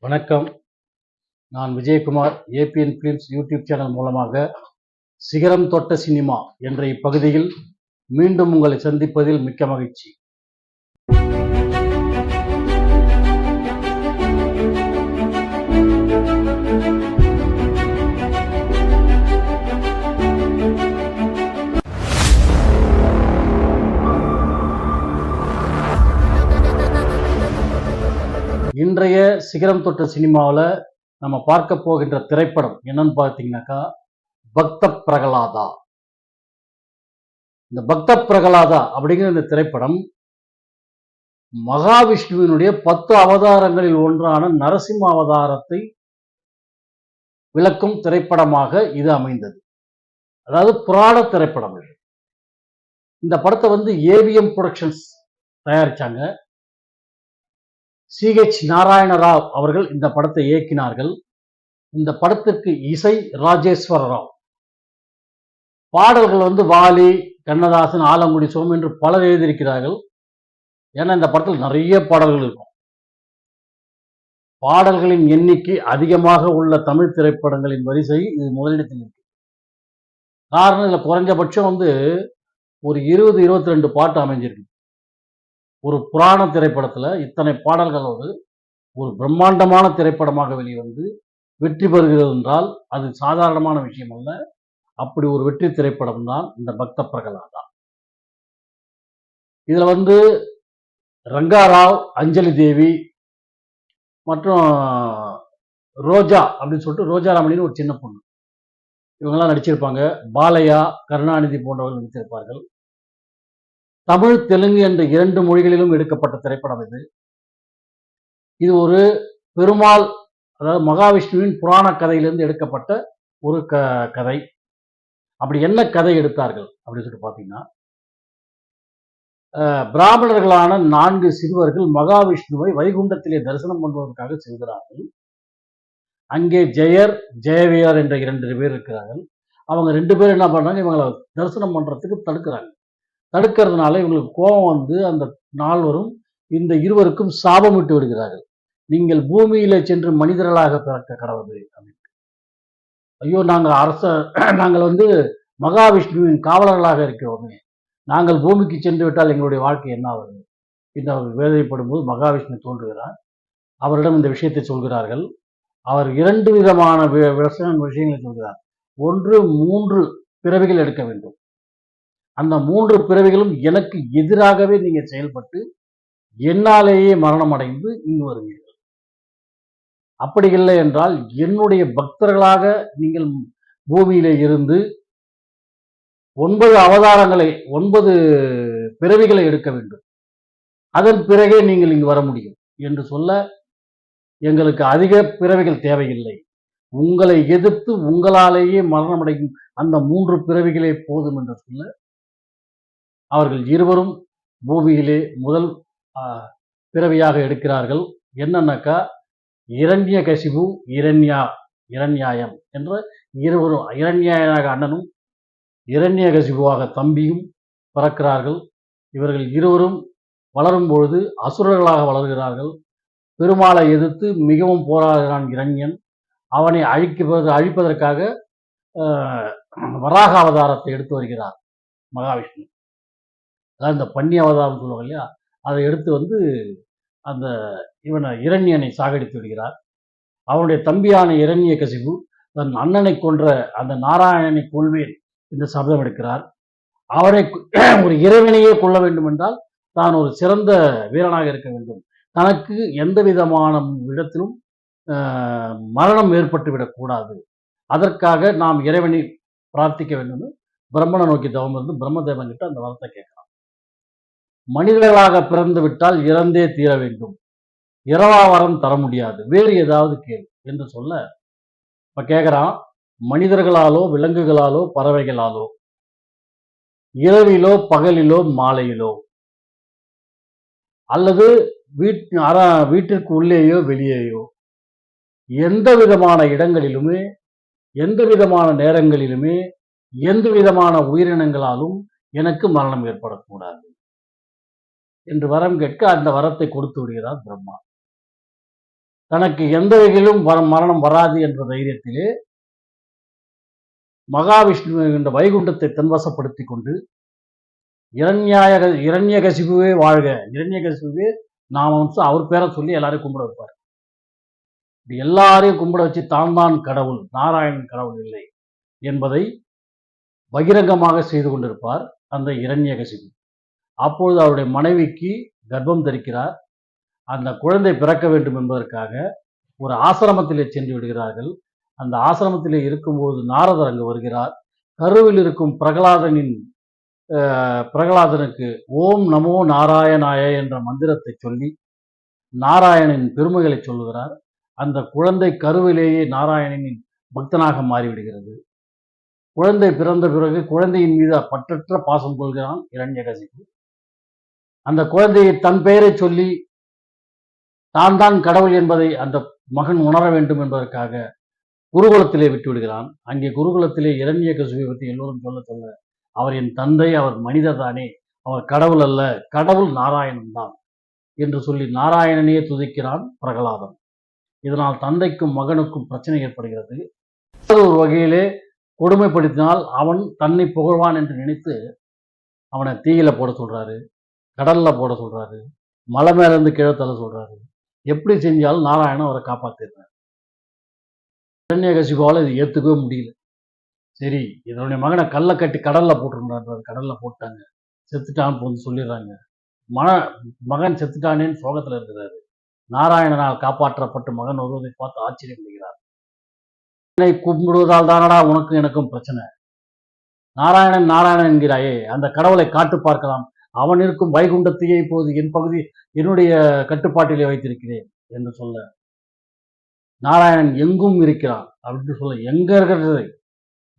வணக்கம். நான் Vijayakumar. ABN films YouTube channel மூலமாக சிகரம் தொட்ட சினிமா என்ற இப்பகுதியில் மீண்டும் உங்களை சந்திப்பதில் மிக்க மகிழ்ச்சி. இன்றைய சிகரம் தொட்ட சினிமாவில் நம்ம பார்க்க போகின்ற திரைப்படம் என்னன்னு பார்த்தீங்கன்னாக்கா பக்த பிரகலாதா. இந்த பக்த பிரகலாதா அப்படிங்கிற இந்த திரைப்படம் மகாவிஷ்ணுவினுடைய 10 அவதாரங்களில் ஒன்றான நரசிம்ம அவதாரத்தை விளக்கும் திரைப்படமாக இது அமைந்தது. அதாவது புராண திரைப்படம். இந்த படத்தை ஏவிஎம் புரொடக்ஷன்ஸ் தயாரிச்சாங்க. CH நாராயணராவ் அவர்கள் இந்த படத்தை இயக்கினார்கள். இந்த படத்திற்கு இசை ராஜேஸ்வர ராவ். பாடல்கள் வாலி, கண்ணதாசன், ஆலங்குடி சோமு என்று பலர் எழுதியிருக்கிறார்கள். ஏன்னா இந்த படத்தில் நிறைய பாடல்கள் இருக்கும். பாடல்களின் எண்ணிக்கை அதிகமாக உள்ள தமிழ் திரைப்படங்களின் வரிசை இது முதலிடத்தில் இருக்கு. காரணம் இதுல குறைஞ்சபட்சம் ஒரு 20-22 பாட்டு அமைஞ்சிருக்கு. ஒரு புராண திரைப்படத்துல இத்தனை பாடல்களோடு ஒரு பிரம்மாண்டமான திரைப்படமாக வெளிவந்து வெற்றி பெறுகிறது என்றால் அது சாதாரணமான விஷயம் அல்ல. அப்படி ஒரு வெற்றி திரைப்படம் தான் இந்த பக்த பிரகலாதா. இதுல ரங்காராவ், அஞ்சலி தேவி மற்றும் ரோஜா அப்படின்னு சொல்லிட்டு ரோஜா ராமணின்னு ஒரு சின்ன பொண்ணு, இவங்கெல்லாம் நடிச்சிருப்பாங்க. பாலையா, கருணாநிதி போன்றவர்கள் நடித்திருப்பார்கள். தமிழ், தெலுங்கு என்ற 2 மொழிகளிலும் எடுக்கப்பட்ட திரைப்படம் இது. இது ஒரு பெருமாள், அதாவது மகாவிஷ்ணுவின் புராண கதையிலிருந்து எடுக்கப்பட்ட ஒரு கதை. அப்படி என்ன கதை எடுத்தார்கள் அப்படின்னு சொல்லிட்டு பார்த்தீங்கன்னா, பிராமணர்களான 4 சிறுவர்கள் மகாவிஷ்ணுவை வைகுண்டத்திலே தரிசனம் பண்ணுவதற்காக செல்கிறார்கள். அங்கே ஜெயர், ஜெயவீரர் என்ற 2 பேர் இருக்கிறார்கள். அவங்க 2 பேர் என்ன பண்றாங்க, இவங்களை தரிசனம் பண்றதுக்கு தடுக்கிறதுனால இவங்களுக்கு கோபம் அந்த 4வரும் இந்த இருவருக்கும் சாபமிட்டு விடுகிறார்கள். நீங்கள் பூமியில சென்று மனிதர்களாக பிறக்க கடவுள் அப்படின்னு. ஐயோ, நாங்கள் மகாவிஷ்ணுவின் காவலர்களாக இருக்கிறோமே, நாங்கள் பூமிக்கு சென்று விட்டால் எங்களுடைய வாழ்க்கை என்ன ஆகுது என்று அவர்கள் வேதனைப்படும் போது மகாவிஷ்ணு தோன்றுகிறார். அவரிடம் இந்த விஷயத்தை சொல்கிறார்கள். அவர் 2 விதமான விஷயங்களை சொல்கிறார். ஒன்று, 3 பிறவிகள் எடுக்க வேண்டும். அந்த 3 பிறவிகளும் எனக்கு எதிராகவே நீங்க செயல்பட்டு என்னாலேயே மரணம் அடைந்து இங்கு வருவீர்கள். அப்படி இல்லை என்றால் என்னுடைய பக்தர்களாக நீங்கள் பூமியிலே இருந்து 9 அவதாரங்களை 9 பிறவிகளை எடுக்க வேண்டும். அதன் பிறகே நீங்கள் இங்கு வர முடியும் என்று சொல்ல, எங்களுக்கு அதிக பிறவிகள் தேவையில்லை, உங்களை எதிர்த்து உங்களாலேயே மரணம் அடையும் அந்த 3 பிறவிகளே போதும் என்று சொல்ல, அவர்கள் இருவரும் பூமியிலே முதல் பிறவியாக எடுக்கிறார்கள். என்னன்னாக்கா இரண்யகசிபு, இரண்யாயம் என்ற இருவரும், இரண்யாயனாக அண்ணனும் இரண்யகசிபுவாக தம்பியும் பிறக்கிறார்கள். இவர்கள் இருவரும் வளரும் பொழுது அசுரர்களாக வளர்கிறார்கள். பெருமாளை எதிர்த்து மிகவும் போராடுகிறான் இரண்யன். அவனை அழிப்பதற்காக வராக அவதாரத்தை எடுத்து வருகிறார் மகாவிஷ்ணு. அதாவது இந்த பன்னி அவதாரம் சொல்லுவாங்க இல்லையா, அதை எடுத்து அந்த இவனை இரண்யனை சாகடித்து விடுகிறார். அவனுடைய தம்பியான இரண்யகசிபு தன் அண்ணனை கொன்ற அந்த நாராயணனை கொள்வேன் என்று சபதம் எடுக்கிறார். அவனை ஒரு இறைவனையே கொள்ள வேண்டும் என்றால் தான் ஒரு சிறந்த வீரனாக இருக்க வேண்டும், தனக்கு எந்த விதமான இடத்திலும் மரணம் ஏற்பட்டு விடக்கூடாது, அதற்காக நாம் இறைவனை பிரார்த்திக்க வேண்டும். பிரம்மனை நோக்கி தவம் இருந்து பிரம்மதேவன் கிட்ட அந்த வரத்தை கேட்கிறான். மனிதர்களாக பிறந்து விட்டால் இறந்தே தீர வேண்டும், இரவாவரம் தர முடியாது, வேறு ஏதாவது கேள் என்று சொல்ல, இப்ப கேட்கிறான், மனிதர்களாலோ விலங்குகளாலோ பறவைகளாலோ இரவிலோ பகலிலோ மாலையிலோ அல்லது வீட்டிற்கு உள்ளேயோ வெளியேயோ எந்த விதமான இடங்களிலுமே எந்த விதமான நேரங்களிலுமே எந்த விதமான உயிரினங்களாலும் எனக்கு மரணம் ஏற்படக்கூடாது என்று வரம் கேட்க அந்த வரத்தை கொடுத்து விடுகிறார் பிரம்மா. தனக்கு எந்த வகையிலும் மரணம் வராது என்ற தைரியத்திலே மகாவிஷ்ணு என்ற வைகுண்டத்தை தன்வசப்படுத்திக் கொண்டு இரண்யகசிபுவே வாழ்க, இரண்யகசிபுவே நாம அவர் பேரை சொல்லி எல்லாரையும் கும்பிட வைப்பார். எல்லாரையும் கும்பிட வச்சு தான் கடவுள், நாராயணன் கடவுள் இல்லை என்பதை பகிரங்கமாக செய்து கொண்டிருப்பார் அந்த இரண்யகசிபு. அப்பொழுது அவருடைய மனைவிக்கு கர்ப்பம் தரிக்கிறார். அந்த குழந்தை பிறக்க வேண்டும் என்பதற்காக ஒரு ஆசிரமத்திலே சென்று விடுகிறார்கள். அந்த ஆசிரமத்திலே இருக்கும்போது நாரதர் அங்கு வருகிறார். கருவில் இருக்கும் பிரகலாதனுக்கு ஓம் நமோ நாராயணாய என்ற மந்திரத்தை சொல்லி நாராயணனின் பெருமைகளை சொல்லுகிறார். அந்த குழந்தை கருவிலேயே நாராயணனின் பக்தனாக மாறிவிடுகிறது. குழந்தை பிறந்த பிறகு குழந்தையின் மீது பற்றற்ற பாசம் கொள்கிறான் இரண்யகசிபு. அந்த குழந்தையை தன் பெயரை சொல்லி தான் கடவுள் என்பதை அந்த மகன் உணர வேண்டும் என்பதற்காக குருகுலத்திலே விட்டு விடுகிறான். அங்கே குருகுலத்திலே இரண்யகசிபுவை பற்றி எல்லோரும் சொல்ல அவர் என் தந்தை, அவர் மனிதர் தானே, அவர் கடவுள் அல்ல, கடவுள் நாராயணன் தான் என்று சொல்லி நாராயணனையே துதிக்கிறான் பிரகலாதன். இதனால் தந்தைக்கும் மகனுக்கும் பிரச்சனை ஏற்படுகிறது. ஒரு வகையிலே கொடுமைப்படுத்தினால் அவன் தன்னை புகழ்வான் என்று நினைத்து அவனை தீயில போட சொல்றாரு, கடல்ல போட சொல்றாரு, மலை மேல இருந்து கீழே தள்ள சொல்றாரு. எப்படி செஞ்சாலும் நாராயணன் அவரை காப்பாத்திடுறாரு. இரண்யகசிபுவால இது ஏத்துக்கவே முடியல. சரி, இதனுடைய மகனை கல்லை கட்டி கடல்ல போட்டுருந்தாரு. கடல்ல போட்டாங்க, செத்துட்டான்னு வந்து சொல்லிடுறாங்க. மகன் செத்துட்டானேன்னு சோகத்துல இருக்கிறாரு. நாராயணனால் காப்பாற்றப்பட்ட மகன் வருவதை பார்த்து ஆச்சரியப்படுகிறார். என்னை கும்பிடுவதால் தானடா உனக்கும் எனக்கும் பிரச்சனை. நாராயணன் என்கிறாயே, அந்த கடவுளை காட்டு பார்க்கலாம். அவன் இருக்கும் வைகுண்டத்தையே இப்போது என் பகுதி என்னுடைய கட்டுப்பாட்டிலே வைத்திருக்கிறேன் என்று சொல்ல, நாராயணன் எங்கும் இருக்கிறான் அப்படின்னு சொல்ல, எங்க இருக்கிறது,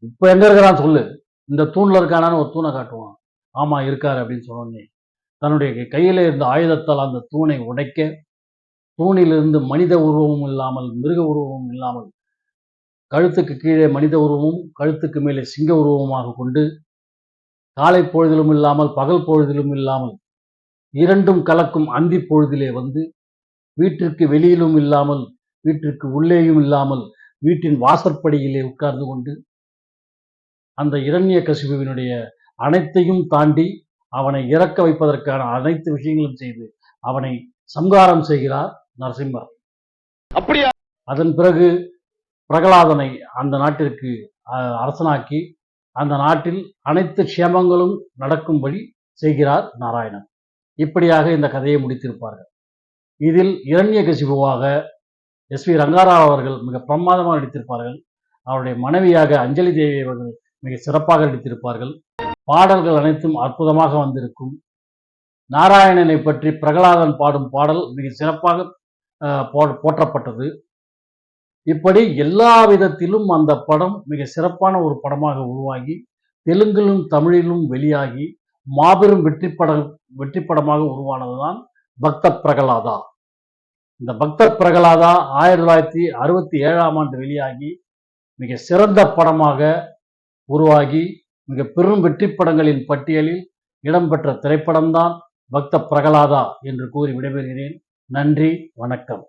இப்ப எங்க இருக்கிறான் சொல்லு, இந்த தூண்ல இருக்கானான்னு ஒரு தூணை காட்டுவான். ஆமா இருக்காரு அப்படின்னு சொன்னோன்னே தன்னுடைய கையில இருந்த ஆயுதத்தால் அந்த தூணை உடைக்க, தூணிலிருந்து மனித உருவமும் இல்லாமல் மிருக உருவமும் இல்லாமல் கழுத்துக்கு கீழே மனித உருவமும் கழுத்துக்கு மேலே சிங்க உருவமாக கொண்டு, காலை பொழுதிலும் இல்லாமல் பகல் பொழுதிலும் இல்லாமல் இரண்டும் கலக்கும் அந்தி பொழுதிலே வந்து, வீட்டிற்கு வெளியிலும் இல்லாமல் வீட்டிற்கு உள்ளேயும் இல்லாமல் வீட்டின் வாசற்படியிலே உட்கார்ந்து கொண்டு அந்த இரண்யகசிபுவினுடைய அனைத்தையும் தாண்டி அவனை இறக்க வைப்பதற்கான அனைத்து விஷயங்களும் செய்து அவனை சம்ஹாரம் செய்கிறார் நரசிம்மர். அப்படியா? அதன் பிறகு பிரகலாதனை அந்த நாட்டிற்கு அரசனாக்கி அந்த நாட்டில் அனைத்து க்ஷேமங்களும் நடக்கும்படி செய்கிறார் நாராயணன். இப்படியாக இந்த கதையை முடித்திருப்பார்கள். இதில் இரண்யகசிபுவாக எஸ்.வி. ரங்காராவ் அவர்கள் மிக பிரமாதமாக நடித்திருப்பார்கள். அவருடைய மனைவியாக அஞ்சலி தேவி அவர்கள் மிக சிறப்பாக நடித்திருப்பார்கள். பாடல்கள் அனைத்தும் அற்புதமாக வந்திருக்கும். நாராயணனை பற்றி பிரகலாதன் பாடும் பாடல் மிக சிறப்பாக போற்றப்பட்டது. இப்படி எல்லா விதத்திலும் அந்த படம் மிக சிறப்பான ஒரு படமாக உருவாகி தெலுங்கிலும் தமிழிலும் வெளியாகி மாபெரும் வெற்றி படமாக உருவானதுதான் பக்த பிரகலாதா. இந்த பக்த பிரகலாதா 1967 வெளியாகி மிக சிறந்த படமாக உருவாகி மிக பெரும் வெற்றி படங்களின் பட்டியலில் இடம்பெற்ற திரைப்படம்தான் பக்த பிரகலாதா என்று கூறி விடைபெறுகிறேன். நன்றி, வணக்கம்.